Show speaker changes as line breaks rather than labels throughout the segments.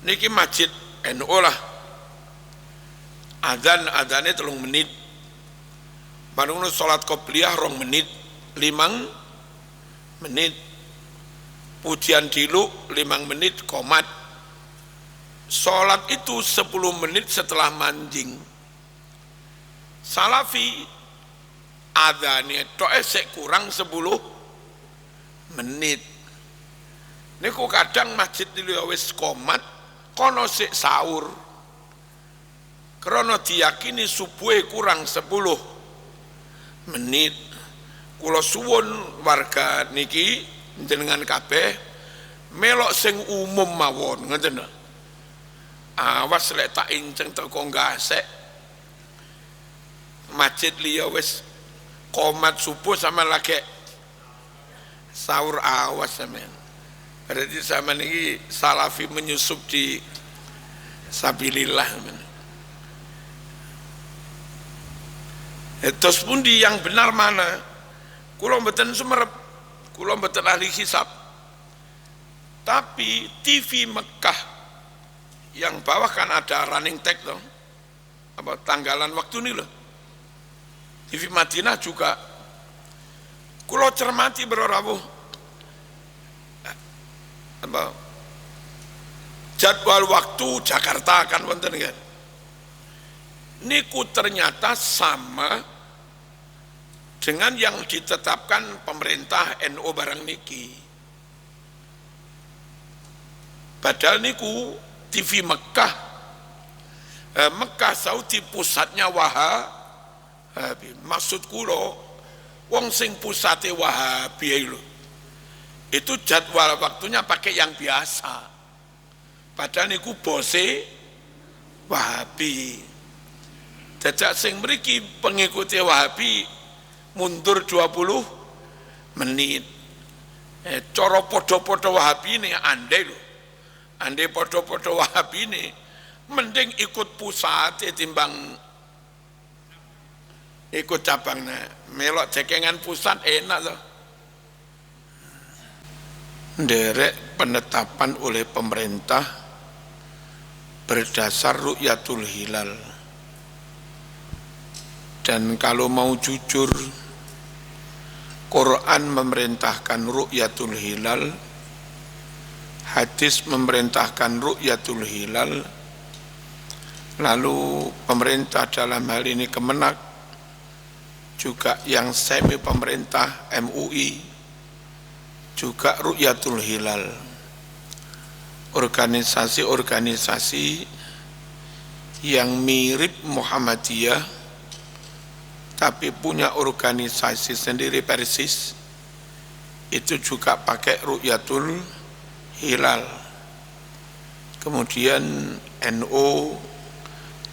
niki masjid NU lah, adzane 3 menit, manungno salat qobliyah 2 menit, 5 menit, pujian diluk 5 menit qomat. Salat itu 10 menit setelah manjing. Salafi adzane tok sik kurang 10 menit. Niku kadang masjid liya wis qomat kono sik sahur. Krana diyakini subuhe kurang 10 menit. Kula suwun warga niki jenengan kabeh melok sing umum mawon, ngoten lho. Awas lek tak inceng teko gasek. Masjid liya wis qomat subuh sama lagi sahur, awas sampean. Berarti sama niki salafi menyusup di sabilillah. Terus pundi yang benar mana? Kula mboten sumerep, kula mboten ahli hisab. Tapi TV Mekah yang bawah kan ada running tag loh, apa tanggalan waktu ini loh. TV Madinah juga. Kula cermati berawuh apa jadwal waktu Jakarta kan wonten kan. Niku ternyata sama dengan yang ditetapkan pemerintah NU barang niki. Padahal niku TV Mekah, Mekah Saudi pusatnya Wahabi. Maksud kula wong sing pusate Wahabi lho. Itu jadwal waktunya pakai yang biasa. Padahal niku bose Wahabi. Dadak sing mriki pengikuti Wahabi mundur 20 menit. Cara podo-podo Wahabi ini andai lho. Andai podo-podo Wahabi ini mending ikut pusat timbang ikut cabangnya. Melok cekengan pusat enak loh. Nderek penetapan oleh pemerintah berdasar ru'yatul hilal. Dan kalau mau jujur, Quran memerintahkan ru'yatul hilal, hadis memerintahkan ru'yatul hilal, lalu pemerintah dalam hal ini Kemenak, juga yang semi pemerintah MUI, juga ru'yatul hilal. Organisasi-organisasi yang mirip Muhammadiyah tapi punya organisasi sendiri persis, itu juga pakai ru'yatul hilal. Kemudian NU,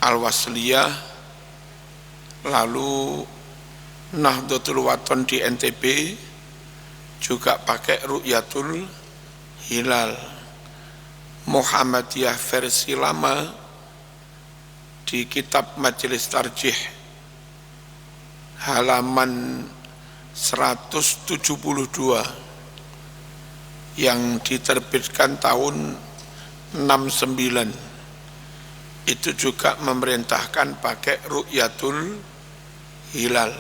Al-Wasliyah, lalu Nahdlatul Wathon di NTB juga pakai ru'yatul hilal. Muhammadiyah versi lama di kitab Majelis Tarjih halaman 172 yang diterbitkan tahun 69 itu juga memerintahkan pakai ru'yatul hilal.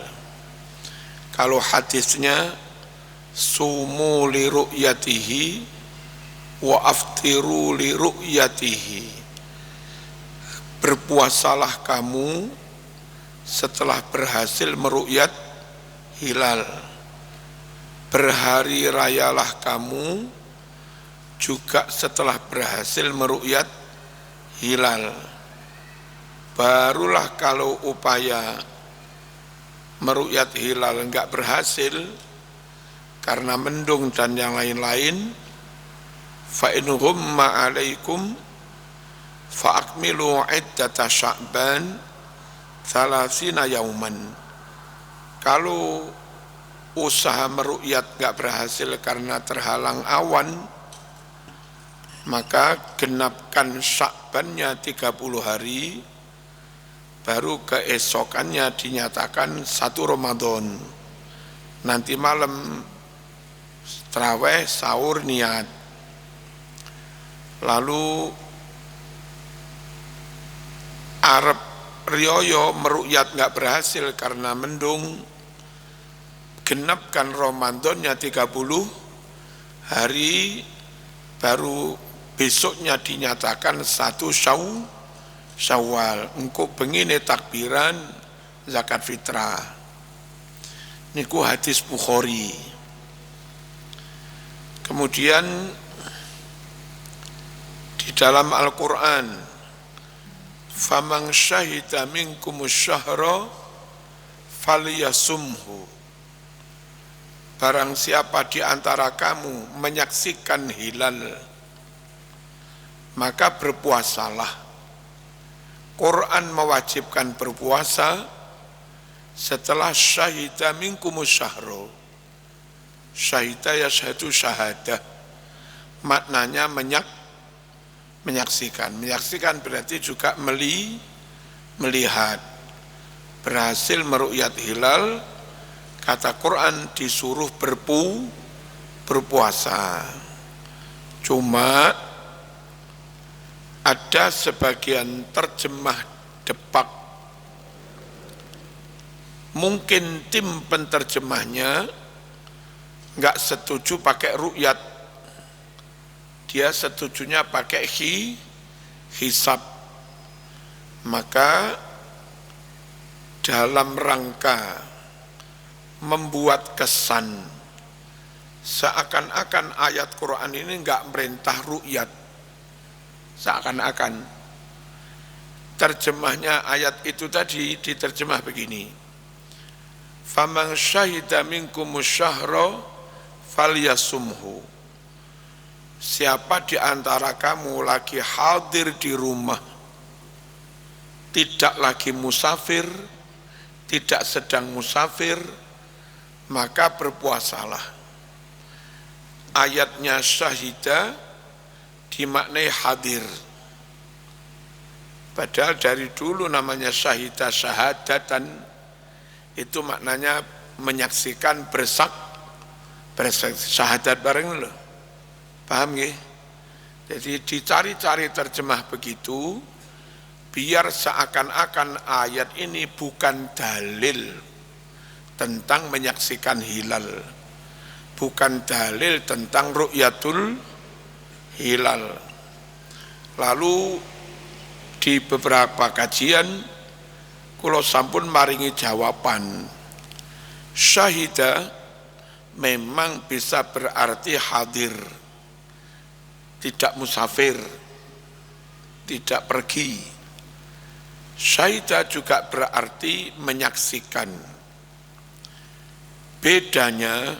Kalau hadisnya sumu li ru'yatihi wa aftiru li ru'yatihi, berpuasalah kamu setelah berhasil meru'yat hilal, berhari rayalah kamu juga setelah berhasil meru'yat hilal. Barulah kalau upaya meru'yat hilal enggak berhasil karena mendung dan yang lain-lain, fa in ghumma alaikum fa akmilu iddata Sya'ban 30 yauman. Kalau usaha meru'yat enggak berhasil karena terhalang awan, maka genapkan Sya'bannya 30 hari, baru keesokannya dinyatakan 1 Ramadan. Nanti malam tarawih sahur niat. Lalu arep riyoyo merukyat nggak berhasil karena mendung, genapkan Ramadannya 30 hari, baru besoknya dinyatakan 1 Syawal. Engko bengine takbiran zakat fitrah. Niku hadis Bukhari. Kemudian di dalam Al-Quran, faman syahida minkumus syahra falyasumhu. Barang siapa di antara kamu menyaksikan hilal, maka berpuasalah. Quran mewajibkan berpuasa setelah syahida minkumus syahra. Syahida yashhadu syahadah, maknanya menyaksikan. Menyaksikan berarti juga melihat. Berhasil meru'yat hilal, kata Quran disuruh berpuasa. Cuma ada sebagian terjemah depak, mungkin tim penterjemahnya nggak setuju pakai ru'yat, dia setujunya pakai hisab. Maka dalam rangka membuat kesan seakan-akan ayat Quran ini nggak merintah ru'yat, seakan-akan terjemahnya ayat itu tadi diterjemah begini, faman syahida minkumus syahra falyasumhu. Siapa di antara kamu lagi hadir di rumah, tidak lagi musafir, tidak sedang musafir, maka berpuasalah. Ayatnya syahida dimaknai hadir. Padahal dari dulu namanya syahida syahadatan, itu maknanya menyaksikan syahadat bareng loh. Paham nggih? Jadi dicari-cari terjemah begitu biar seakan-akan ayat ini bukan dalil tentang menyaksikan hilal, bukan dalil tentang ru'yatul hilal. Lalu di beberapa kajian kula sampun maringi jawaban, syahida memang bisa berarti hadir, tidak musafir, tidak pergi. Syahida juga berarti menyaksikan. Bedanya,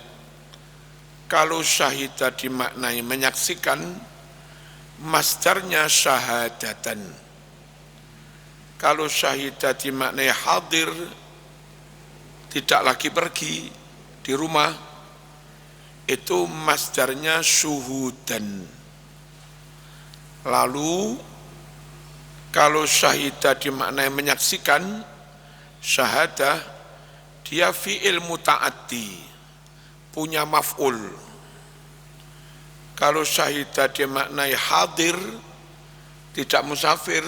kalau syahida dimaknai menyaksikan, masdarnya syahadatan. Kalau syahida dimaknai hadir, tidak lagi pergi, di rumah, itu masdarnya syuhudan. Lalu kalau syahidah dimaknai menyaksikan, syahadah dia fi'il muta'addi, punya maf'ul. Kalau syahidah dimaknai hadir, tidak musafir,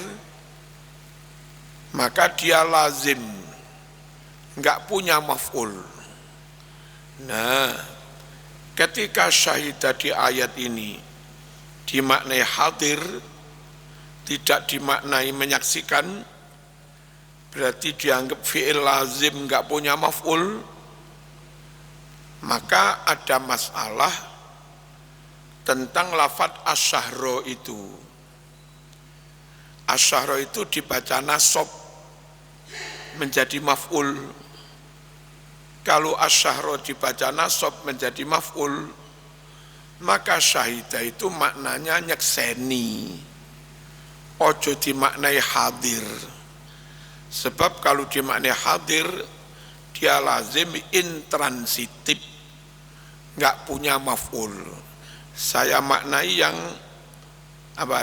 maka dia lazim, enggak punya maf'ul. Nah, ketika syahidah di ayat ini dimaknai hadir, tidak dimaknai menyaksikan, berarti dianggap fi'il lazim enggak punya maf'ul, maka ada masalah tentang lafadz asyahro itu. Asyahro itu dibaca nasab menjadi maf'ul. Kalau asyahro dibaca nasab menjadi maf'ul, maka syahidah itu maknanya nyekseni, ojo dimaknai hadir. Sebab kalau dimaknai hadir, dia lazim intransitif, enggak punya maf'ul. Saya maknai yang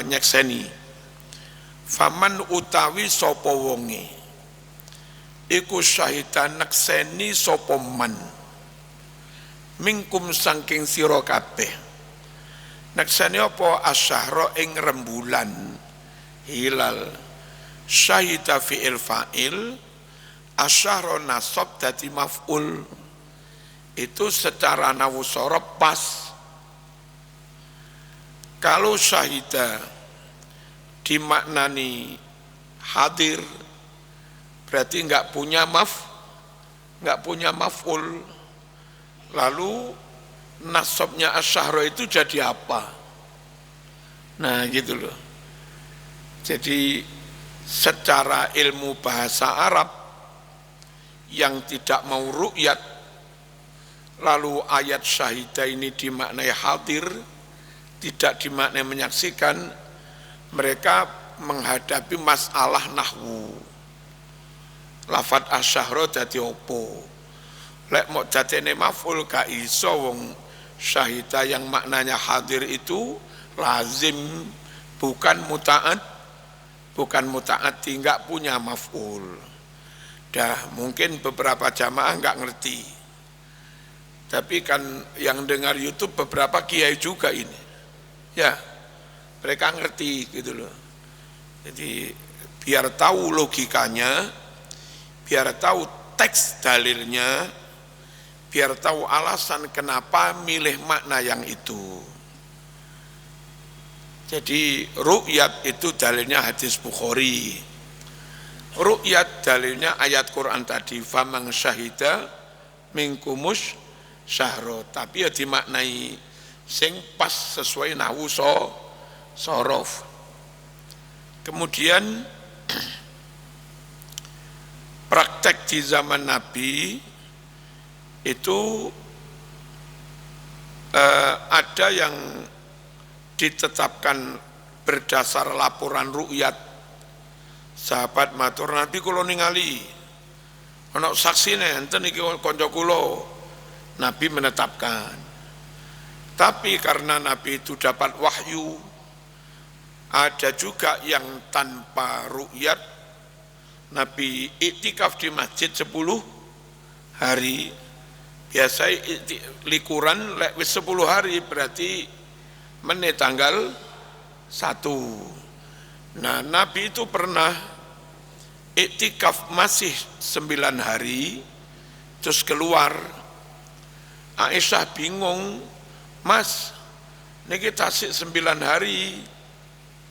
nyekseni. Faman utawi sapa wonge iku syahidan nekseni sapa man mingkum saking sira kabeh. Nekseni apa? Asyahra ing rembulan hilal. Syahida fi'il fa'il, asyahra nasab dadi maf'ul. Itu secara nahwu sorof pas. Kalau syahida dimaknani hadir, berarti enggak punya maf'ul. Lalu nasabnya asyahra itu jadi apa? Nah gitu loh. Jadi secara ilmu bahasa Arab yang tidak mau ru'yat, lalu ayat syahidah ini dimaknai hadir, tidak dimaknai menyaksikan, mereka menghadapi masalah nahwu. Lafad asyahra dadi opo? Lek mau dadene maf'ul gak iso, wong syahidah yang maknanya hadir itu lazim, bukan muta'addi, enggak punya maf'ul. Dah mungkin beberapa jamaah enggak ngerti. Tapi kan yang dengar YouTube beberapa kiai juga ini. Ya, mereka ngerti gitu loh. Jadi biar tahu logikanya, biar tahu teks dalilnya, biar tahu alasan kenapa milih makna yang itu. Jadi ru'yat itu dalilnya hadis Bukhari. Ru'yat dalilnya ayat Quran tadi, famang syahida mingkumus syahro. Tapi ya dimaknai sing pas sesuai nahwu sorof. Kemudian praktek di zaman Nabi itu ada yang ditetapkan berdasar laporan ru'yat. Sahabat matur, Nabi kula ningali ana saksine enten iki kanca kula. Nabi menetapkan. Tapi karena Nabi itu dapat wahyu, ada juga yang tanpa ru'yat. Nabi iktikaf di masjid 10 hari. Biasa likuran lek wis 10 hari berarti menit tanggal 1. Nah, Nabi itu pernah iktikaf masih 9 hari, terus keluar. Aisyah bingung, Mas, niki tasik 9 hari,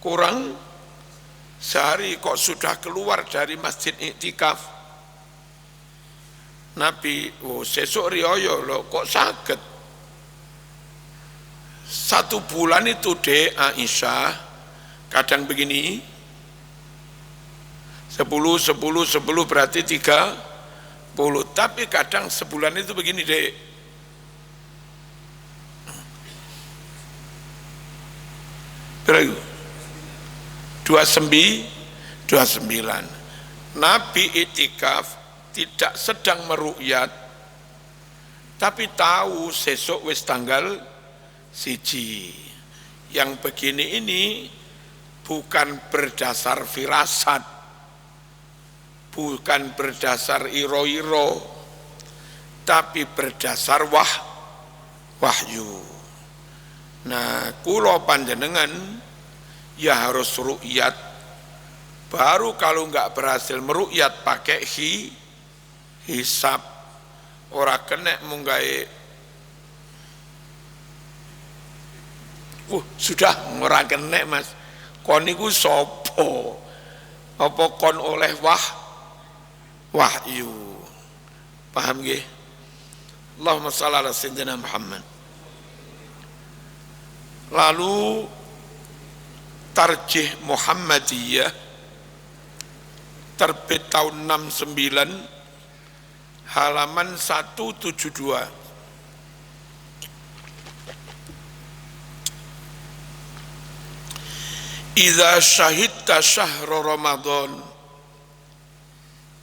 kurang sehari kok sudah keluar dari masjid iktikaf. Nabi, sesuk riyo loh, kok saged? 1 bulan itu deh Aisyah, kadang begini, 10 berarti 30, tapi kadang sebulan itu begini deh. Berapa? 29. Nabi iktikaf tidak sedang meru'yat, tapi tahu sesuk wis tanggal 1. Yang begini ini bukan berdasar firasat, bukan berdasar iro-iro, tapi berdasar wahyu. Nah, kula panjenengan ya harus ru'yat. Baru kalau enggak berhasil meru'yat pakai hisab, ora kena munggae sudah ora kena Mas, kon niku sapa? Apa kon oleh wahyu? Paham nggih? Allahumma shalli ala sayyidina Muhammad. Lalu Tarjih Muhammadiyah terbit tahun 69 halaman 172. Idza syahidta syahra Ramadan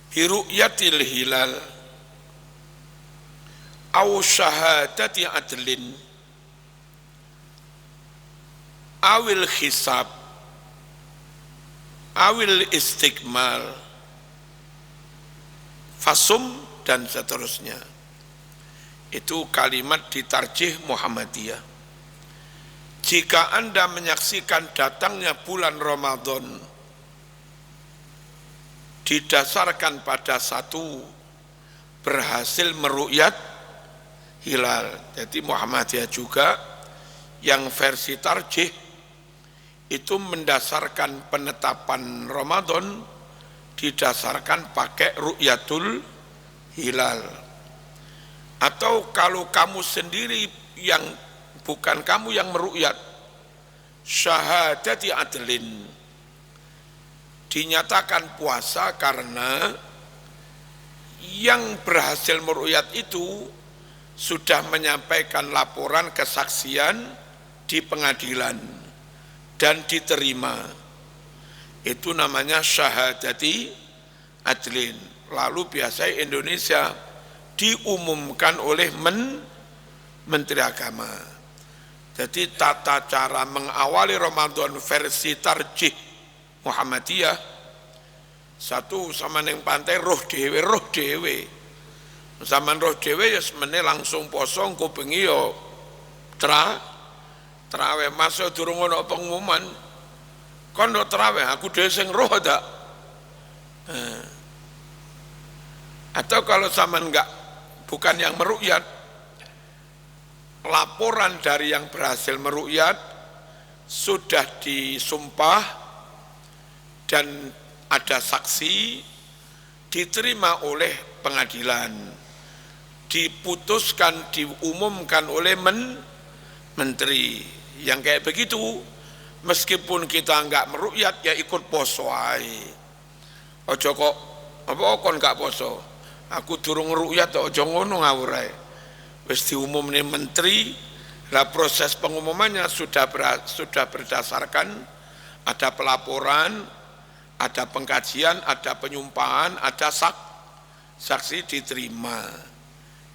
bi ru'yatil hilal aw syahadati adlin awil hisab awil istiqmal fasum dan seterusnya. Itu kalimat di Tarjih Muhammadiyah. Jika Anda menyaksikan datangnya bulan Ramadan didasarkan pada satu, berhasil meru'yat hilal. Jadi Muhammadiyah juga yang versi tarjih itu mendasarkan penetapan Ramadan didasarkan pakai ru'yatul hilal. Atau kalau kamu sendiri yang bukan kamu yang meru'yat, syahadati adlin, dinyatakan puasa karena yang berhasil meru'yat itu sudah menyampaikan laporan kesaksian di pengadilan dan diterima. Itu namanya syahadati adlin. Lalu biasanya Indonesia diumumkan oleh Menteri Agama. Jadi tata cara mengawali Ramadan versi tarjih Muhammadiyah, satu sama neng pantai roh dewe. Zaman roh dewe ya semene langsung poso kupengi yo traweh masuk durung ono pengumuman kondo traweh aku dhewe sing roh dak. Atau kalau zaman bukan yang meru'yat, laporan dari yang berhasil meru'yat sudah disumpah dan ada saksi, diterima oleh pengadilan, diputuskan, diumumkan oleh menteri. Yang kayak begitu, meskipun kita enggak meru'yat ya ikut poso ae. Ojo kok apa kon enggak poso, aku durung meru'yat ojo ngono ngawur ae. Wis diumumne menteri, lah proses pengumumannya sudah berdasarkan ada pelaporan, ada pengkajian, ada penyumpahan, ada saksi diterima.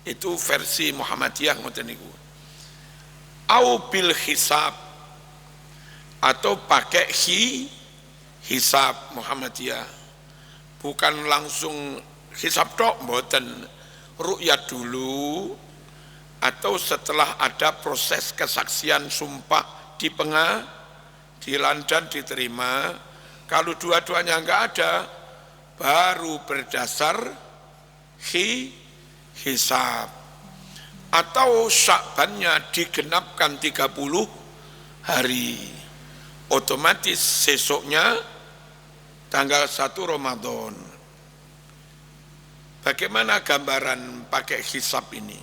Itu versi Muhammadiyah ngoten niku. Au bil hisab, atau pakai hisab Muhammadiyah. Bukan langsung hisab tok, mboten. Ru'yat dulu atau setelah ada proses kesaksian sumpah di pengadilan dan diterima. Kalau dua-duanya enggak ada, baru berdasar hisab. Atau Sya'bannya digenapkan 30 hari. Otomatis sesoknya tanggal 1 Ramadan. Bagaimana gambaran pakai hisab ini?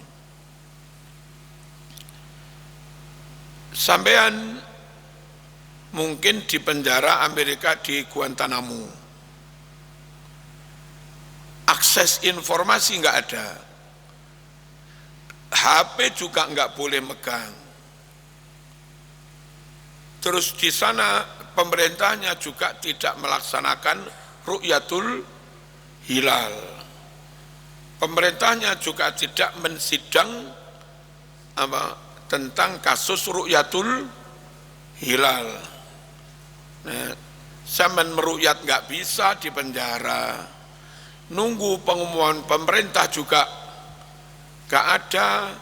Sampean mungkin di penjara Amerika di Guantanamo. Akses informasi enggak ada. HP juga enggak boleh megang. Terus di sana pemerintahnya juga tidak melaksanakan ru'yatul hilal. Pemerintahnya juga tidak mensidang tentang kasus ru'yatul hilal. Nah, zaman meru'yat enggak bisa di penjara. Nunggu pengumuman pemerintah juga enggak ada,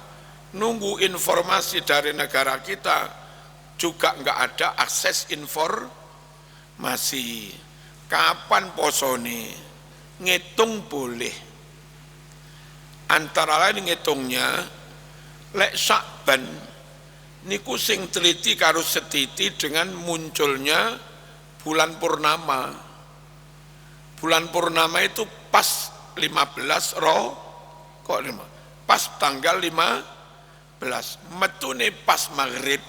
nunggu informasi dari negara kita juga enggak ada akses informasi. Kapan posone? Ngitung boleh. Antara lain ngitungnya lek Sya'ban niku sing teliti karo setiti dengan munculnya bulan purnama. Bulan purnama itu pas 15 pas tanggal 15, metune pas maghrib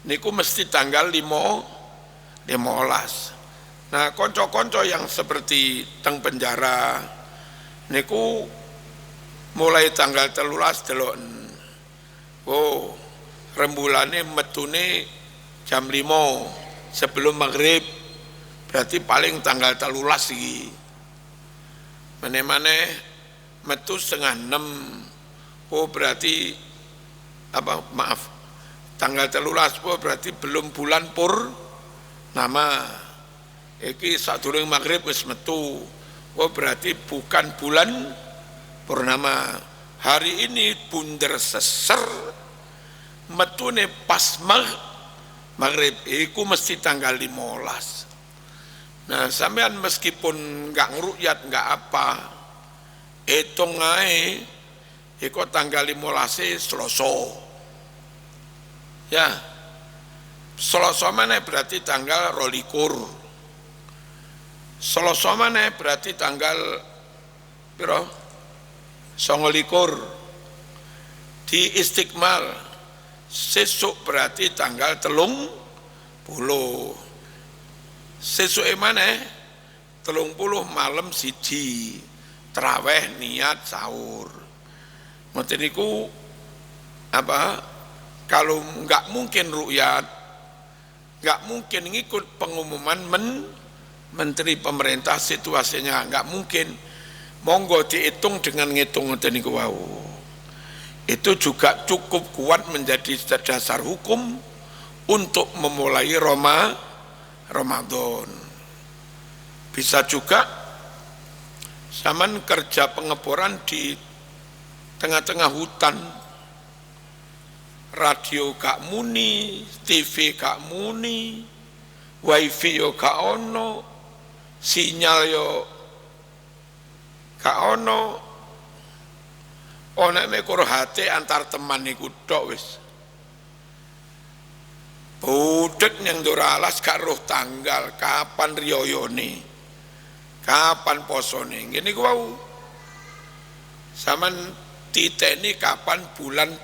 niku mesti tanggal 15. Nah, konco-konco yang seperti teng penjara niku mulai tanggal 13 delok rembulane metune jam 5 sebelum maghrib, berarti paling tanggal 13 iki. Mene-mene metu setengah 6, berarti tanggal 13, berarti belum bulan purnama. Iki sadurunge maghrib wis metu, berarti bukan bulan purnama. Hari ini bunder seser metune pas maghrib, iku mesti tanggal 15. Nah, sampean meskipun nggak ngerukyat nggak apa, hitung ae iku tanggal 15 Selasa. Ya. Selasa mana berarti tanggal 22. Selasa mana berarti tanggal piro? 29. Di Istiqmal sesuk berarti tanggal 30. Sesuk mana? 30 malam siji traweh niat sahur. Ngoten niku apa? Kalau nggak mungkin rukyat, nggak mungkin ngikut pengumuman menteri pemerintah, situasinya nggak mungkin. Monggo dihitung dengan ngitung ngoten niku wau. Itu juga cukup kuat menjadi dasar hukum untuk memulai Ramadan. Bisa juga zaman kerja pengeboran di tengah-tengah hutan, radio gak muni, TV gak muni, wifi yo gak ono, sinyal yo gak ono, ono mekur hati antar teman iku tok wis. Budek yang doralas gak roh tanggal, kapan riyoyone, kapan posone, gini ku wau. Saman titeni kapan bulan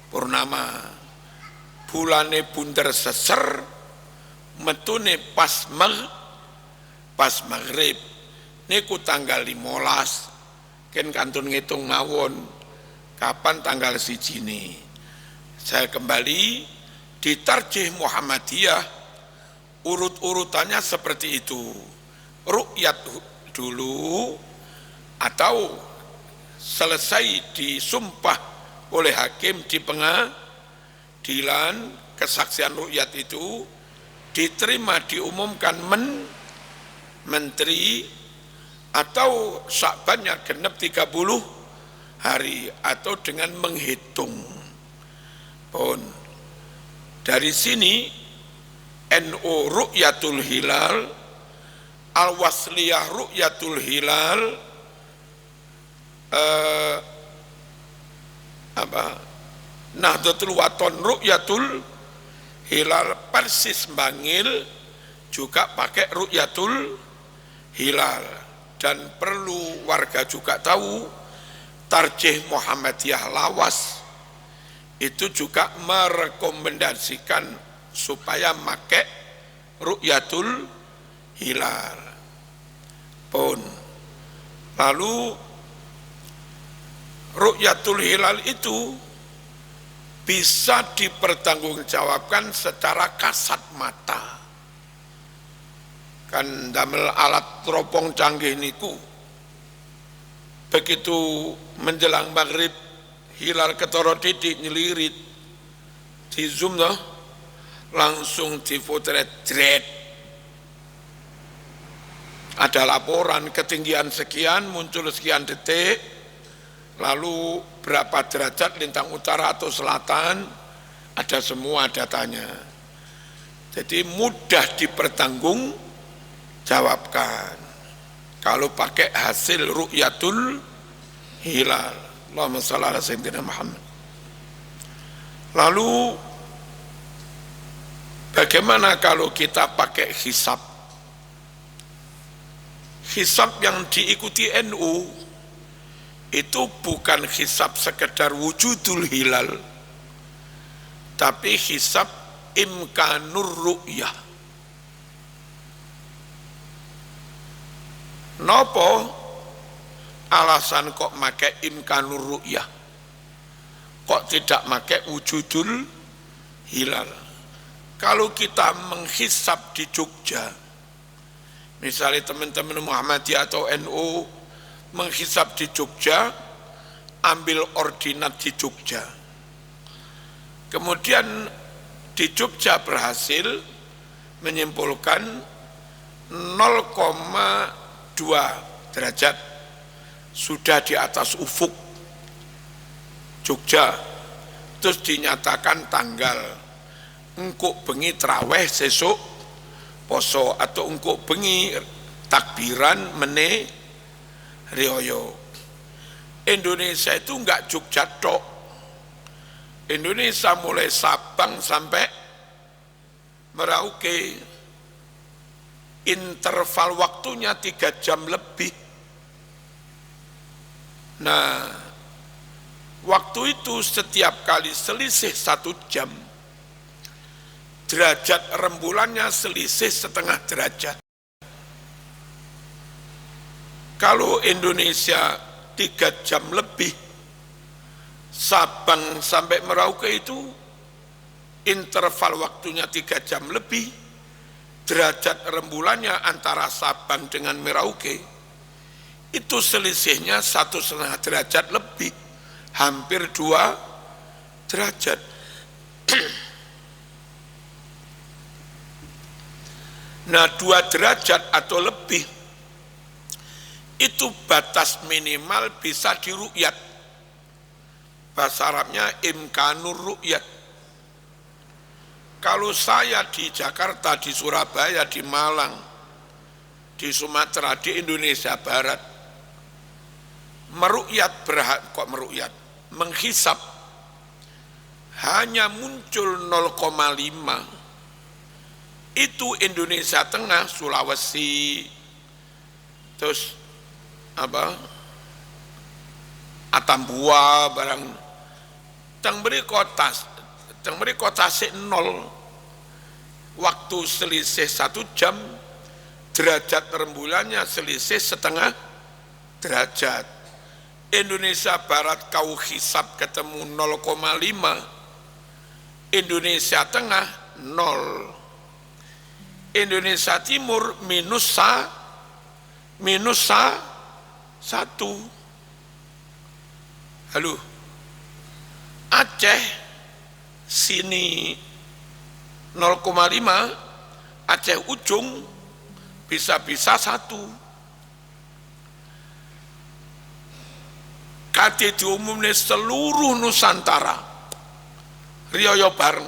purnama, bulane bunder seser, metune pas maghrib, niku tanggal 15, ken kantun ngitung mawon, kapan tanggal siji ini. Saya kembali di Tarjih Muhammadiyah, urut-urutannya seperti itu. Rukyat dulu, atau selesai disumpah oleh hakim di pengadilan, kesaksian rukyat itu diterima, diumumkan menteri, atau Sya'bannya genep 30 hari, atau dengan menghitung pun. Dari sini NU Ru'yatul Hilal, Al-Wasliyah Ru'yatul Hilal, Nahdlatul Wathon Ru'yatul Hilal, Persis Bangil juga pakai Ru'yatul Hilal. Dan perlu warga juga tahu, Tarjih Muhammadiyah Lawas itu juga merekomendasikan supaya pakai Ru'yatul Hilal pun. Lalu Ru'yatul Hilal itu bisa dipertanggungjawabkan secara kasat mata. Kan damel alat teropong canggih niku, begitu menjelang maghrib hilal ketara titik nyelirit di zoom loh, langsung dipotret jret, ada laporan ketinggian sekian, muncul sekian detik, lalu berapa derajat lintang utara atau selatan, ada semua datanya. Jadi mudah dipertanggungjawabkan kalau pakai hasil Ru'yatul Hilal. Allahumma shalli ala sayyidina Muhammad. Lalu bagaimana kalau kita pakai hisab? Hisab yang diikuti NU itu bukan hisab sekedar wujudul hilal, tapi hisab imkanur ru'yah. Nopo alasan kok make imkanur ru'yah, kok tidak make wujudul hilal? Kalau kita menghisab di Jogja, misalnya teman-teman Muhammadiyah atau NU menghisab di Jogja, ambil ordinat di Jogja, kemudian di Jogja berhasil menyimpulkan 0,2 derajat sudah di atas ufuk Jogja, terus dinyatakan tanggal engkuk bengi traweh sesuk poso atau engko bengi takbiran mene rioyo. Indonesia itu enggak Jogja tok. Indonesia mulai Sabang sampai Merauke, interval waktunya 3 jam lebih. Nah, waktu itu setiap kali selisih 1 jam, derajat rembulannya selisih setengah derajat. Kalau Indonesia 3 jam lebih, Sabang sampai Merauke itu interval waktunya 3 jam lebih, derajat rembulannya antara Sabang dengan Merauke itu selisihnya 1,5 derajat lebih, hampir 2 derajat. Nah, 2 derajat atau lebih itu batas minimal bisa diru'yat. Bahasa Arabnya imkanur ru'yat. Kalau saya di Jakarta, di Surabaya, di Malang, di Sumatera, di Indonesia Barat, menghisap hanya muncul 0,5, itu Indonesia Tengah, Sulawesi, terus Atambua barang teng beri kota sik 0, waktu selisih 1 jam, derajat rembulannya selisih setengah derajat. Indonesia Barat kau hisap ketemu 0,5, Indonesia Tengah 0, Indonesia Timur minus 1. Halo, Aceh sini 0,5, Aceh ujung bisa-bisa 1. Kate diumumnya seluruh Nusantara rioyo bareng,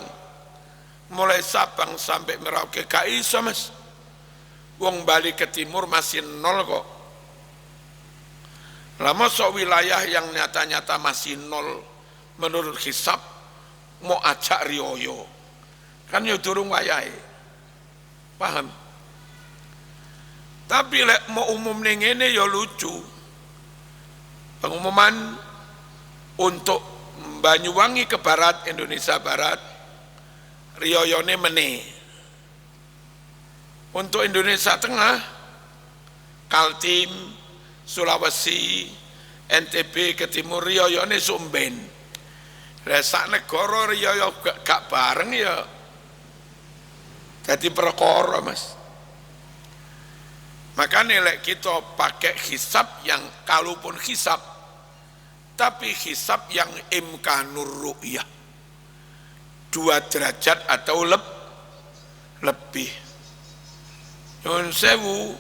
mulai Sabang sampai Merauke gak iso mas, wong Bali ke timur masih 0 kok. Lama sok wilayah yang nyata-nyata masih 0 menurut hisab mau ajak rioyo, kan ya durung wayahe, paham? Tapi lek mau umum ngene ya lucu. Pengumuman untuk Banyuwangi ke barat, Indonesia Barat, rioyone meneh. Untuk Indonesia Tengah, Kaltim, Sulawesi, NTB ke timur rioyone sumben. Sak negara riyoyo gak bareng ya jadi perkara mas. Makanya lek kita pakai hisab yang kalaupun hisab, tapi hisab yang imkanur ru'yah 2 derajat atau lebih. Nyuwun sewu,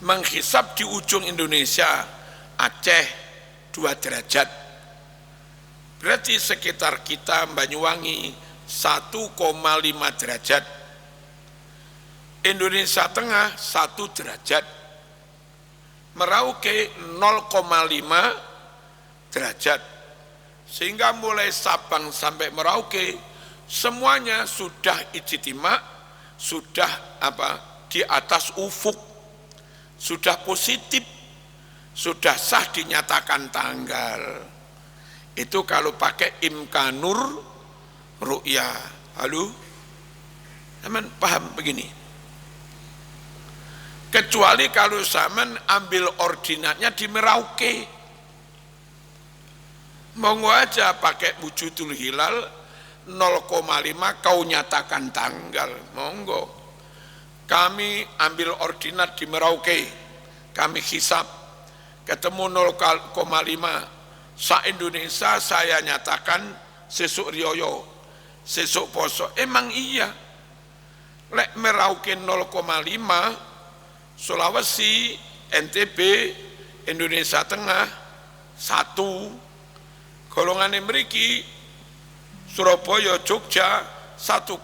menghisab di ujung Indonesia, Aceh 2 derajat, berarti sekitar kita Banyuwangi 1,5 derajat, Indonesia Tengah 1 derajat, Merauke 0,5 derajat, sehingga mulai Sabang sampai Merauke semuanya sudah ijtima, sudah di atas ufuk, sudah positif, sudah sah dinyatakan tanggal. Itu kalau pakai imkanur ru'yah. Halo? Teman paham begini? Kecuali kalau zaman ambil ordinatnya di Merauke, monggo aja pakai wujudul hilal 0,5 kau nyatakan tanggal, monggo. Kami ambil ordinat di Merauke, kami hisap ketemu 0,5, sa Indonesia saya nyatakan sesuk rioyo, sesuk poso. Emang iya, lek Merauke 0,5, Sulawesi, NTB, Indonesia Tengah 1, golongan mriki Surabaya, Jogja 1,5,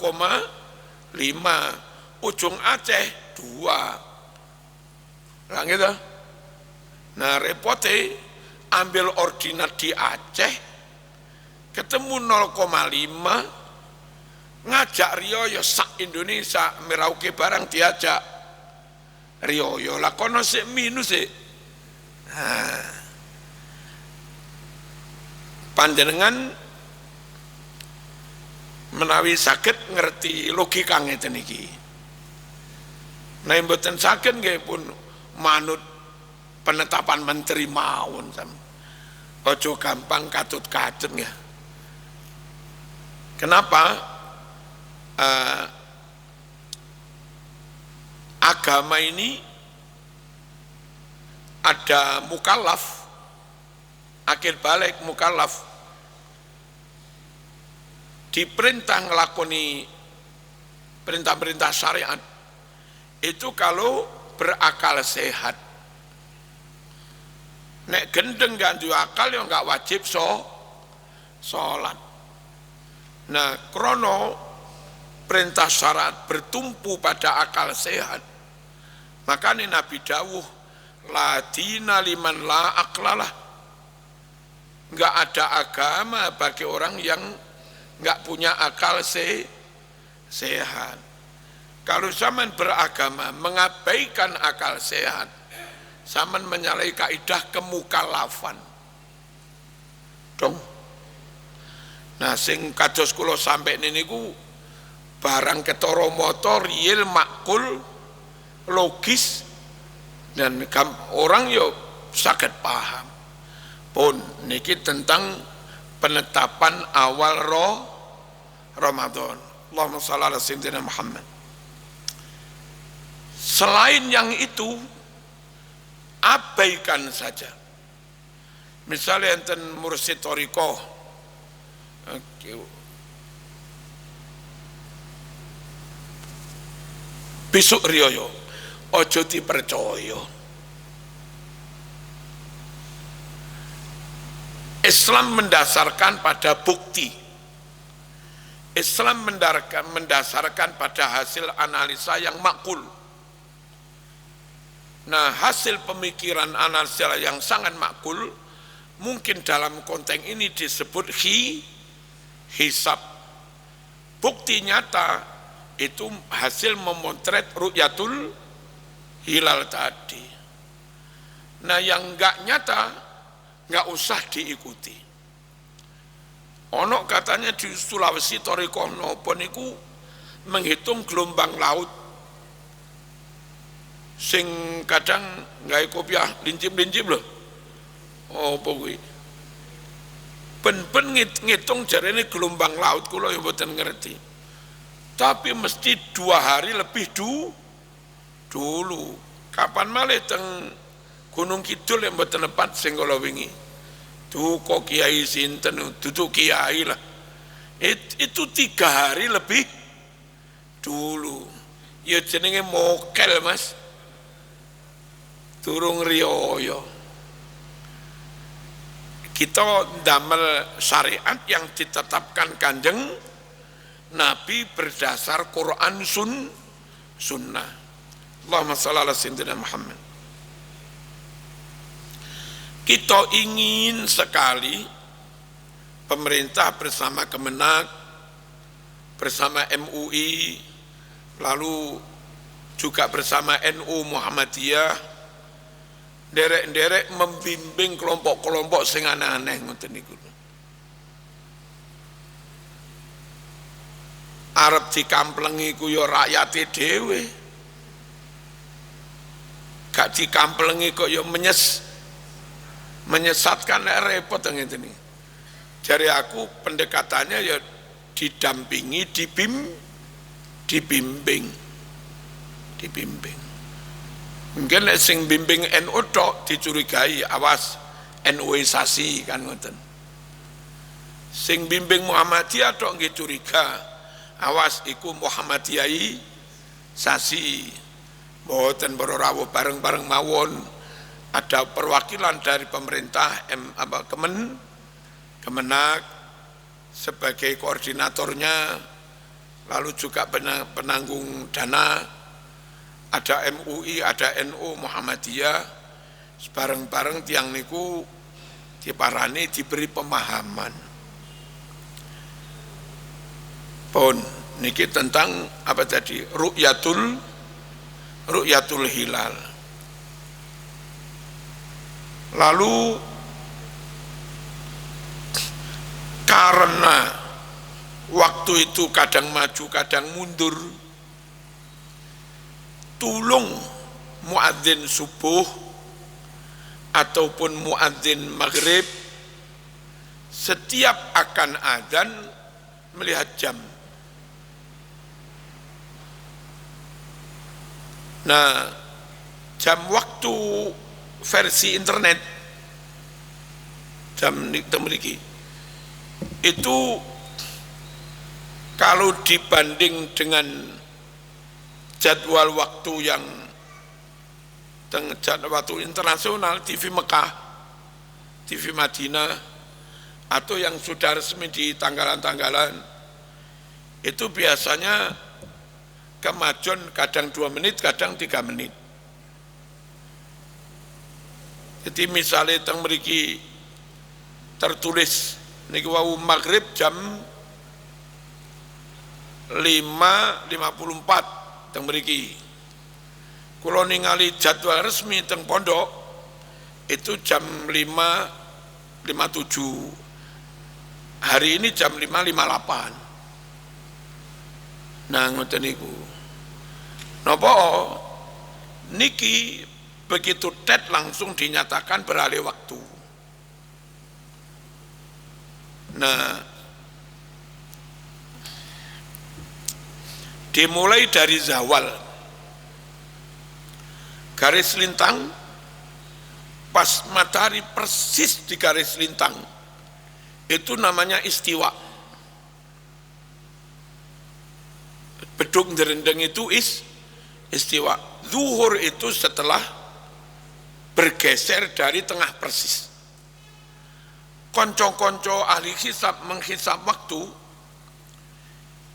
ujung Aceh 2. Lah gitu. Nah repotnya ambil ordinat di Aceh, ketemu 0,5, ngajak riyo sak Indonesia merauke barang diajak riyo lah kono sik minus sik. Panjenengan menawi saged ngerti logika ngeten iki. Nah mboten saged nggih pun manut penetapan menteri mawon sampeyan. Ojo gampang katut-katut ya. Kenapa? Agama ini ada mukallaf, akil balik mukallaf, diperintah ngelakoni perintah-perintah syariat itu kalau berakal sehat. Nek gendeng gak duwe akal ya gak wajib sholat. Nah, krono perintah syariat bertumpu pada akal sehat. Makanya Nabi dawuh, la dina liman la aklalah. Gak ada agama bagi orang yang gak punya akal sehat. Kalau zaman beragama mengabaikan akal sehat, zaman menyalahi kaidah kemukalafan dong. Nah sing kados kula sampai niku barang ketara motor real makul logis dan orang yo saged paham. Pun niki tentang penetapan awal Ramadan. Allahumma shalli ala sayyidina Muhammad. Selain yang itu abaikan saja. Misalnya enten mursyid thariqah besok riyo ojo dipercaya. Islam mendasarkan pada bukti. Islam mendasarkan pada hasil analisa yang makul. Nah hasil pemikiran analisa yang sangat makul mungkin dalam konteks ini disebut hisab. Bukti nyata itu hasil memotret ru'yatul hilal tadi. Nah yang enggak nyata enggak usah diikuti. Ono katanya di Sulawesi thariqah napa niku menghitung gelombang laut. Sing kadang gawe kopiah lincip-lincip lho. Oh kuwi. Ben-ben ngitung jarene gelombang laut kula yo mboten ngerti. Tapi mesti 2 hari lebih dulu. Kapan malih teng Gunung Kidul yang mboten tepat sing kula wingi. Tuh kok kiai sinten duduk kiai lah. Itu 3 hari lebih dulu. Ya jenenge mokel Mas. Turung riyo. Kita damel syariat yang ditetapkan Kanjeng Nabi berdasar Quran sunnah. Allahumma shalli ala sayyidina Muhammad. Kita ingin sekali pemerintah bersama Kemenak, bersama MUI, lalu juga bersama NU Muhammadiyah, derek-derek membimbing kelompok-kelompok sing aneh-aneh ngoten niku. Arep dikamplengi ku yo rakyate dhewe. Gak dikamplengi kok yo menyesatkan repot ngeten iki. Jare aku pendekatannya ya didampingi, dibimbing. Mungkin sing bimbing NU tok dicurigai, awas NU-isasi kan ngoten. Sing bimbing Muhammadiyah tok nggih curiga, awas iku Muhammadiyai sasi. Mboten para rawuh bareng-bareng mawon. Ada perwakilan dari pemerintah Kemenak sebagai koordinatornya, lalu juga penanggung dana, ada MUI, ada NU, Muhammadiyah, bareng-bareng tiang niku diparani diberi pemahaman. Pun niki tentang apa tadi? Ru'yatul hilal. Lalu karena waktu itu kadang maju kadang mundur, tulung muadzin subuh ataupun muadzin maghrib setiap akan adzan melihat jam. Nah, jam waktu versi internet jam memiliki itu kalau dibanding dengan jadwal waktu yang jadwal waktu internasional, TV Mekah, TV Madinah, atau yang sudah resmi di tanggalan-tanggalan, itu biasanya kemajuan kadang 2 menit, kadang 3 menit. Jadi misalnya teng mriki tertulis niki wau maghrib jam 5.54 teng mriki. Kula ningali jadwal resmi teng pondok itu jam 5.57. Hari ini jam 5.58. Nah ngoten niku. Napa niki begitu tet langsung dinyatakan beralih waktu. Nah, dimulai dari zawal, garis lintang, pas matahari persis di garis lintang, itu namanya istiwa. Beduk derendeng itu istiwa. Zuhur itu setelah bergeser dari tengah persis. Konco-konco ahli hisab menghisab waktu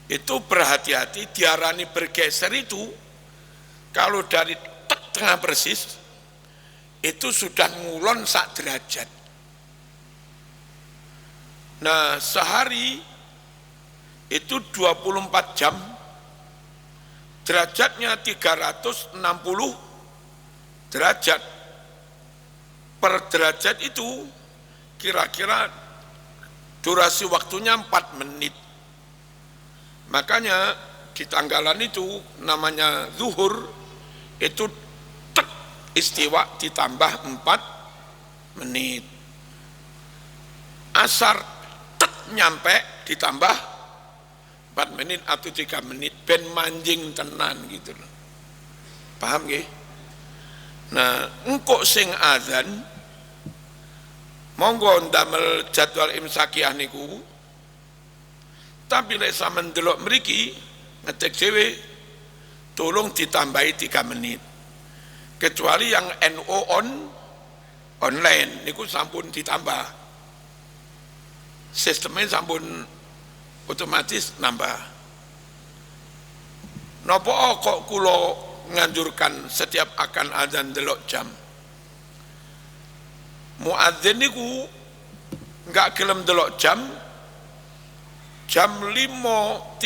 itu berhati-hati, diarani bergeser itu kalau dari tengah persis itu sudah ngulon sak derajat. Nah sehari itu 24 jam, derajatnya 360 derajat. Per derajat itu kira-kira durasi waktunya 4 menit. Makanya di tanggalan itu namanya zuhur, itu tek istiwa ditambah 4 menit. Asar tek nyampe ditambah 4 menit atau 3 menit, ben manjing tenan gitu loh. Paham nggih? Nah, engkok sing azan monggo ndamel jadwal imsakiyah niku. Tapi lek sampean ndelok mriki ngecek dhewe tolong ditambahi 3 menit. Kecuali yang NO online niku sampun ditambah. Sistemnya sampun otomatis nambah. Napa kok kula nganjurkan setiap akan adzan delok jam? Muadzin niku enggak gelem delok jam 5.38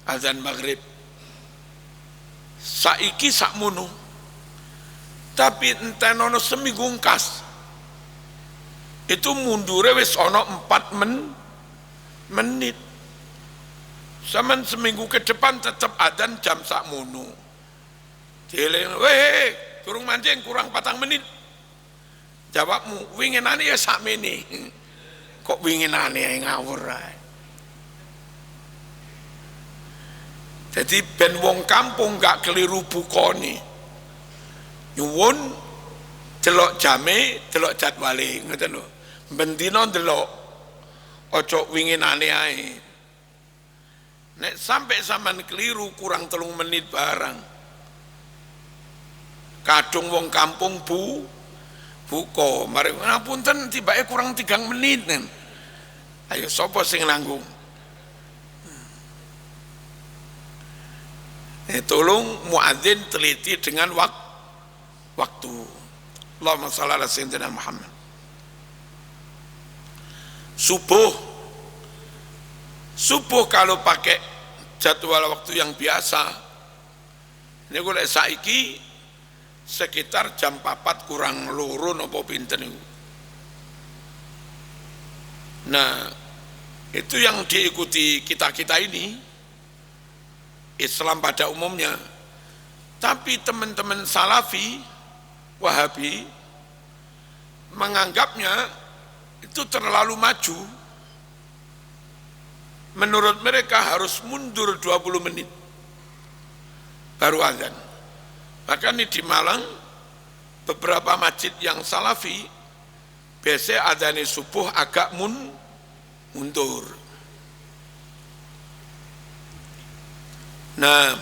azan maghrib. Saiki sakmono. Tapi enten ana seminggu ngkas. Itu mundure wis ana 4 menit. Zaman seminggu ke depan tetap adzan jam sakmono. Dieling, weh, durung mancing kurang 4 menit. Jawabmu, winginane ya sakmene. Kok winginane ngawur ae. Jadi ben wong kampung gak keliru bukoni. Nyuwun delok jame, delok jadwale, ngoten lho. Ben dina delok aja winginane ae. Nek sampai sampean keliru kurang 3 menit barang. Kadung wong kampung buko, mari ngapunten tibake kurang 3 menit. Ayo sapa sing nanggung? Tolong muadzin teliti dengan waktu. Allahumma shalli ala sayyidina Muhammad. Subuh kalau pakai jadwal waktu yang biasa, ini gue saiki sekitar jam 4 kurang loro nopo pinten itu. Nah, itu yang diikuti kita-kita ini Islam pada umumnya. Tapi teman-teman Salafi, Wahabi menganggapnya itu terlalu maju. Menurut mereka harus mundur 20 menit baru azan. Maka ini di Malang beberapa masjid yang Salafi biasanya adzan subuh agak mundur. Nah,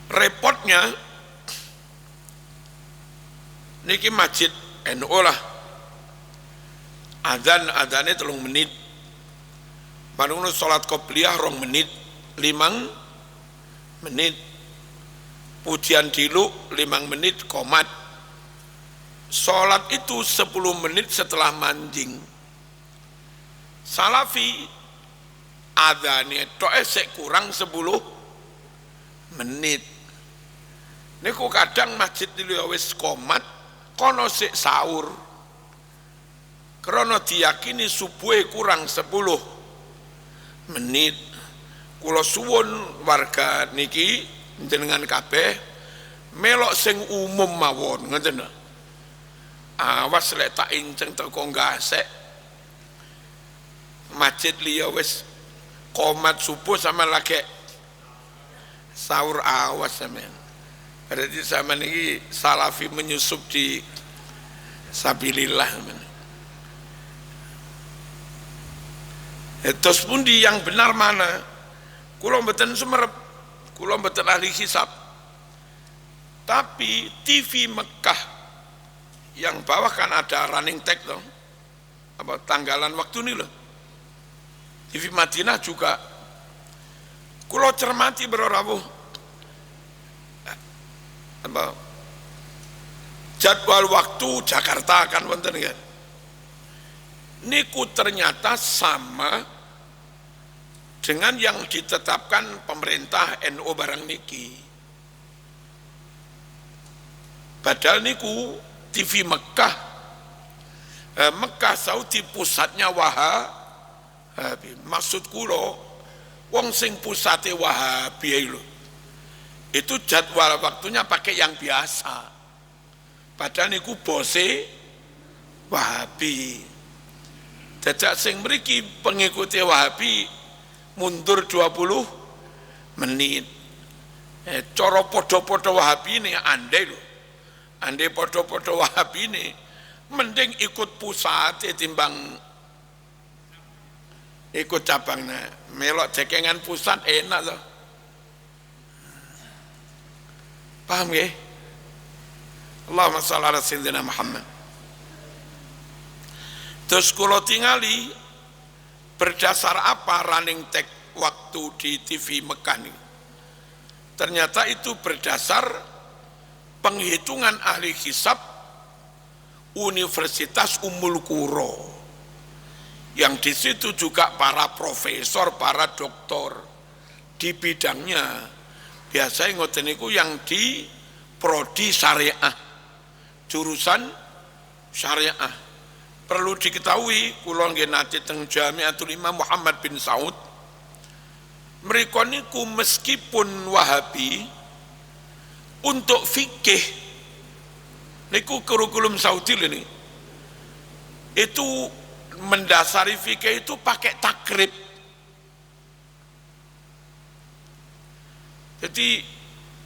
repotnya niki masjid NU lah, adzannya 3 menit, baru sholat qobliyah 2 menit, 5 menit, pujian dilu 5 menit qomat. Sholat itu 10 menit setelah manjing. Salafi adzannya sek kurang 10 menit. Niku kadang masjid di wis qomat kono sik sahur. Krana diyakini subuhe kurang 10 menit. Kula suwun warga niki jenengan kabeh melok sing umum mawon, ngoten lho. Awas lek tak inceng teko gasek masjid liya wis qomat subuh sama lagi sahur, awas sampean. Berarti sama ini Salafi menyusup di sabilillah. Terus pun di yang benar mana? Kula mboten sumerep, kula mboten ahli hisab. Tapi TV Mekah yang bawah kan ada running tag loh, apa tanggalan waktu ini loh. TV Madinah juga kulo cermati berorawuh apa jadwal waktu Jakarta kan wonten kan niku ternyata sama dengan yang ditetapkan pemerintah NU barang niki. Padahal niku TV Mekah Saudi pusatnya Wahabi. Maksud kulo wong sing pusate Wahabi lho. Itu jadwal waktunya pakai yang biasa. Padahal niku bose Wahabi. Dadak sing mriki pengikuti Wahabi mundur 20 menit. Cara podo-podo Wahabi ini andai lho. Andai podo-podo Wahabi ini mending ikut pusat timbang ikut cabangnya. Melok cekengan pusat enak loh. Paham ya? Allahumma shalli ala sayyidina Muhammad. Terus kalau tingali berdasar apa running tag waktu di TV Mekah ini? Ternyata itu berdasar penghitungan ahli hisab Universitas Ummul Qura, yang di situ juga para profesor, para doktor di bidangnya. Biasanya ngoten niku yang di prodi syariah, jurusan syariah. Perlu diketahui, kula nggih nate teng Jamiatul Imam Muhammad bin Saud, mereka niku meskipun Wahabi, untuk fikih niku kurikulum Saudi ini itu mendasari fikih itu pakai takrib. Jadi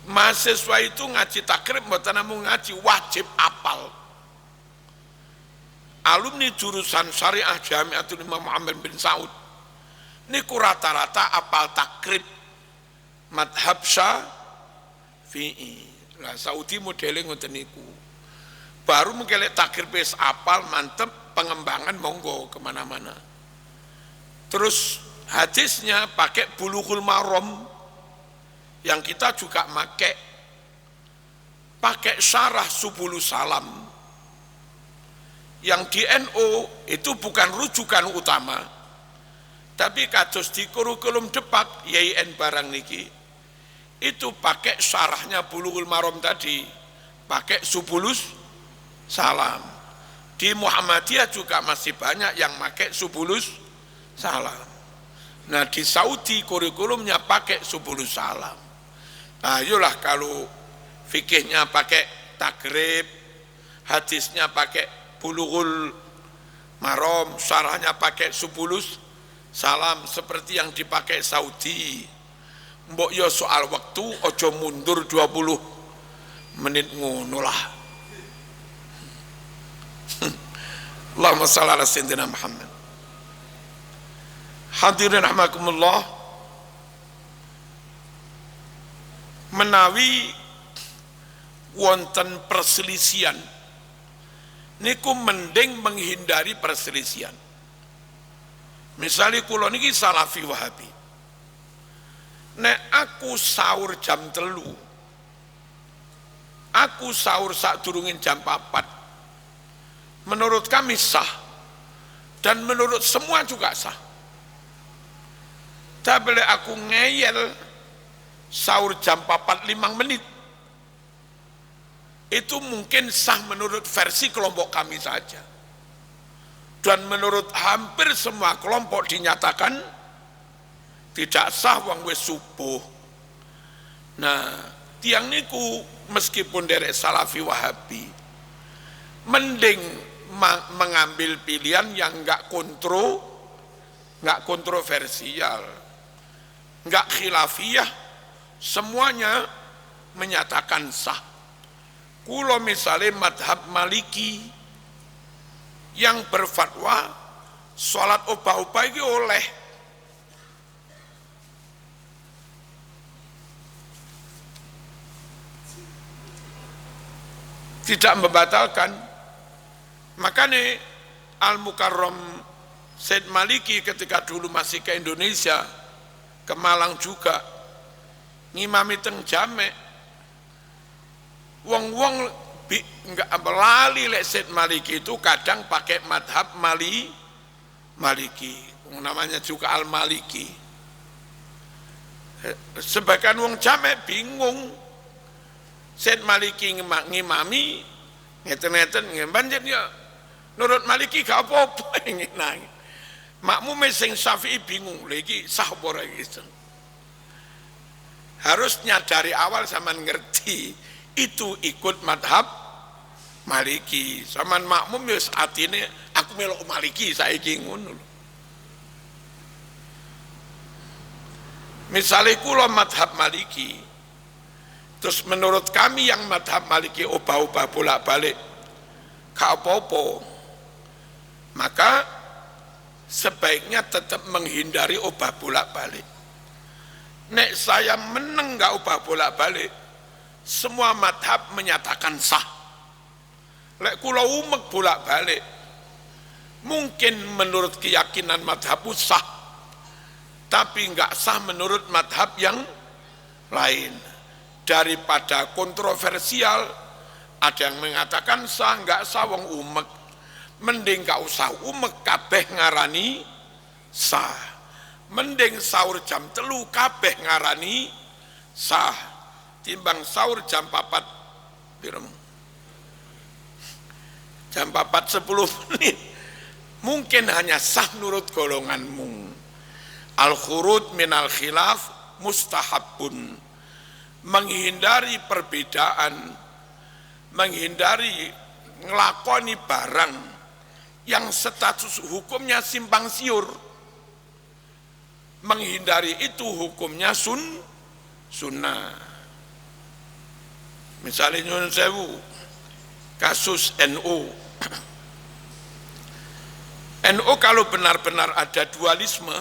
mahasiswa itu ngaji takrib mboten namung ngaji, wajib apal. Alumni jurusan syariah Jamiatul Imam Muhammad bin Saud niku rata-rata apal takrib madhab Syafi'i. Lah Saudi modelnya ngoten niku. Baru mengkelek takrib wis apal mantep, pengembangan monggo kemana-mana. Terus hadisnya pakai Bulughul Maram, yang kita juga pakai syarah Subulus Salam yang di NU itu bukan rujukan utama, tapi kados di kurikulum depak YIN barang niki itu pakai syarahnya Bulughul Maram tadi, pakai Subulus Salam. Di Muhammadiyah juga masih banyak yang pakai Subulus Salam. Nah di Saudi kurikulumnya pakai Subulus Salam. Nah yolah kalau fikihnya pakai tagrib, hadisnya pakai Bulughul Maram, syarahnya pakai Subulus Salam seperti yang dipakai Saudi. Mbok yo soal waktu ojo mundur 20 menit ngono lah. Allahumma shalli ala sayyidina Muhammad. Hadirin rahimakumullah, menawi wonten perselisihan niku mending menghindari perselisihan. Misalnya kula niki Salafi Wahabi, nek aku sahur jam 3, aku sahur sadurungin jam 4, menurut kami sah dan menurut semua juga sah. Tapi aku ngeyel sahur jam 4 5 menit, itu mungkin sah menurut versi kelompok kami saja, dan menurut hampir semua kelompok dinyatakan tidak sah wong wis subuh. Nah tiang niku meskipun derek Salafi Wahabi mending mengambil pilihan yang enggak kontroversial, enggak khilafiyah, semuanya menyatakan sah. Kulo misalnya madhab Maliki yang berfatwa sholat obah-obah itu oleh, tidak membatalkan. Makanya Al-Mukarram Said Maliki ketika dulu masih ke Indonesia, ke Malang juga, ngimami teng jamek, wong-wong enggak melali lek Said Maliki itu kadang pakai madhab Maliki, namanya juga Al-Maliki. Sebagian wong jamek bingung, Said Maliki ngimami ngeten-ngeten banjir ya nurut Maliki gak apa-apa nang. Makmum sing Syafi'i bingung lagi sah ora iki. Harusnya dari awal sampean ngerti itu ikut madhab Maliki. Sampean makmum wis atine aku melok Maliki saiki ngono. Misalnya kula madhab Maliki, terus menurut kami yang madhab Maliki obah-obah bolak-balik gak apa-apa, maka sebaiknya tetap menghindari obah bolak-balik. Nek saya meneng gak obah bolak-balik, semua madhab menyatakan sah. Lek kula umek bolak-balik, mungkin menurut keyakinan madhab sah, tapi enggak sah menurut madhab yang lain. Daripada kontroversial, ada yang mengatakan sah, enggak sah wong umek, mending gak usah umek kabeh ngarani sah. Mending sahur jam 3 kabeh ngarani sah, timbang sahur jam 4 jam 4:10 menit mungkin hanya sah nurut golonganmu. Al-khurud minal khilaf mustahabun, menghindari perbedaan, menghindari ngelakoni barang yang status hukumnya simpang siur, menghindari itu hukumnya sunnah. Misalnya nyuwun sewu kasus NU. NU kalau benar-benar ada dualisme,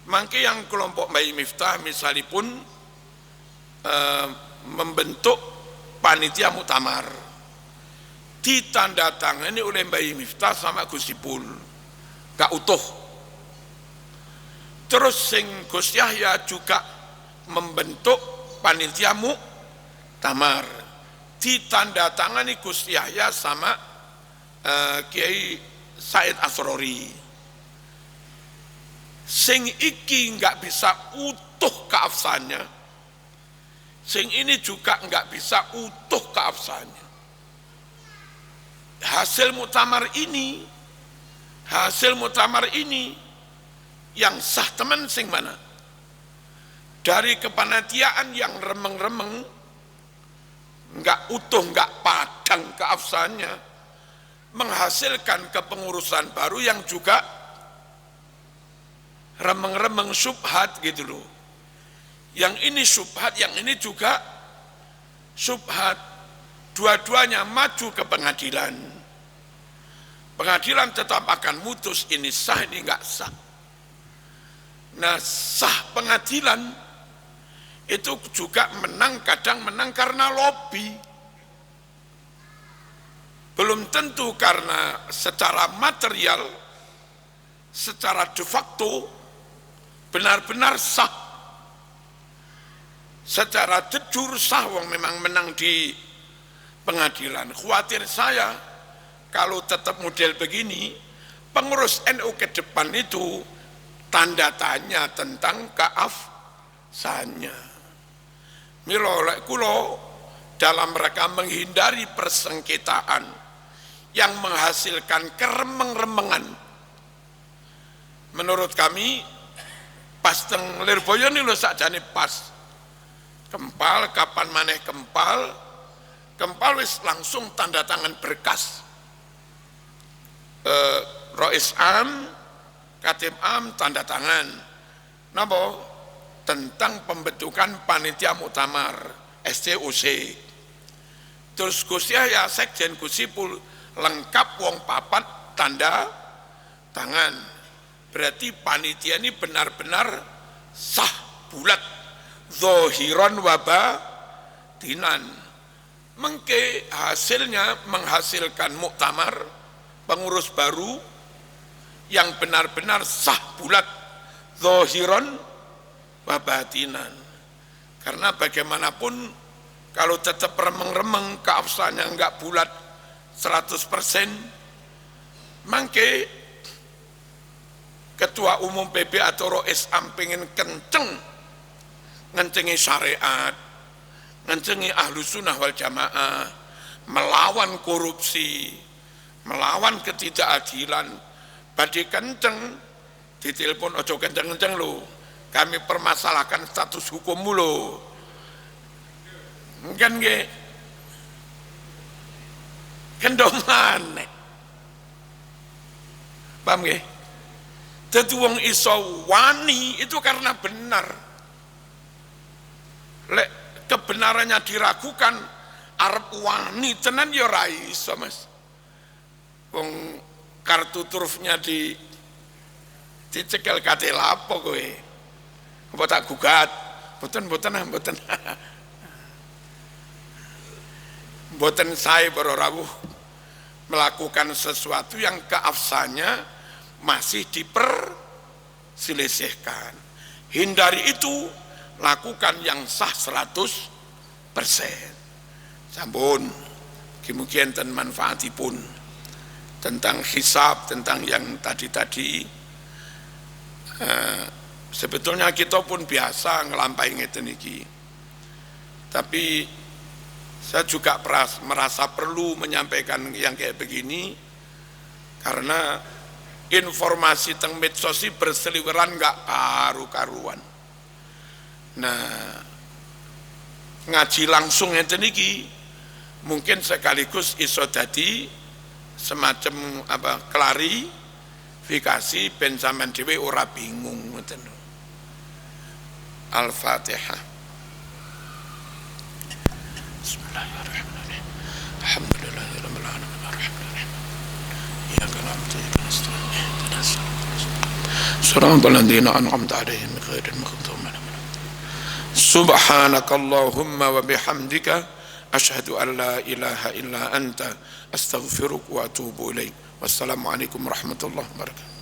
maka yang kelompok Mbak Miftah misalnya pun membentuk panitia muktamar, ditandatangani oleh Mbak Miftah sama Gus Ipul, gak utuh. Terus sing Gus Yahya juga membentuk panitia muktamar, ditandatangani Gus Yahya sama Kiai Said Asrori. Sing iki nggak bisa utuh keabsahannya, sing ini juga nggak bisa utuh keabsahannya. Hasil muktamar ini yang sah teman sing mana? Dari kepanitiaan yang remeng-remeng, nggak utuh, nggak padang keabsahannya, menghasilkan kepengurusan baru yang juga remeng-remeng syubhat gitu loh. Yang ini syubhat, yang ini juga syubhat. Dua-duanya maju ke pengadilan. Pengadilan tetap akan mutus ini sah, ini nggak sah. Nah, sah pengadilan itu juga menang, kadang menang karena lobby. Belum tentu karena secara material, secara de facto benar-benar sah. Secara jujur sah, wong memang menang di pengadilan. Khawatir saya kalau tetap model begini, pengurus NU ke depan itu tanda tanya tentang keabsahannya. Milo lek kulo dalam mereka menghindari persengketaan yang menghasilkan keremeng-remengan. Menurut kami pas teng Lirboyo ini lho sakjane pas. Kempal kapan maneh kempal wis langsung tanda tangan berkas. Rois Am, Katib Am tanda tangan. Napa? Tentang pembentukan panitia muktamar STUC. Terus Gus Yahya sekjen Gusipul lengkap wong papat tanda tangan. Berarti panitia ini benar-benar sah bulat, zahiran wa batinan. Mengke hasilnya menghasilkan muktamar pengurus baru yang benar-benar sah bulat, zahiran wabatinan. Karena bagaimanapun kalau tetap remeng-remeng keabsahannya enggak bulat 100%, mangke ketua umum PB atau Rois Am pengen kenceng ngencengi syariat, ngencengi ahlu sunnah wal jamaah, melawan korupsi, melawan ketidakadilan, badhe kenceng ditelepon ojo kenceng-kenceng lho, kami permasalahkan status hukum mulu. Kan nggih. Kendoman. Paham nggih? Dadi wong iso wani itu karena benar. Lek kebenarannya diragukan, arep wani tenan ya ora iso, Mas. Wong kartu turufnya dicekel kate lapo kowe. Apa tak gugat? Mboten. Mboten saya para rawuh melakukan sesuatu yang keabsahannya masih diperselisihkan. Hindari itu, lakukan yang sah 100%. Sampun, mugi-mugi enten manfaatipun tentang hisab, tentang yang tadi-tadi. Sebetulnya kita pun biasa ngelampai ngeten iki. Tapi saya juga merasa perlu menyampaikan yang kayak begini karena informasi teng medsos berseliweran nggak karu-karuan. Nah, ngaji langsung ngeten iki mungkin sekaligus iso dadi semacam klarifikasi ben sampean dhewe ora bingung ngoten. Al-Fatihah. Bismillahirrahmanirrahim. Alhamdulillahirabbil alamin arrahmanirrahim. Iyyaka na'budu wa iyyaka nasta'in. Ihdinas siratal ladzina an'amta 'alaihim ghairil maghdubi 'alaihim. Subhanakallahumma wa bihamdika asyhadu an la ilaha illa anta astaghfiruka wa atubu ilaik. Wassalamualaikum warahmatullahi wabarakatuh.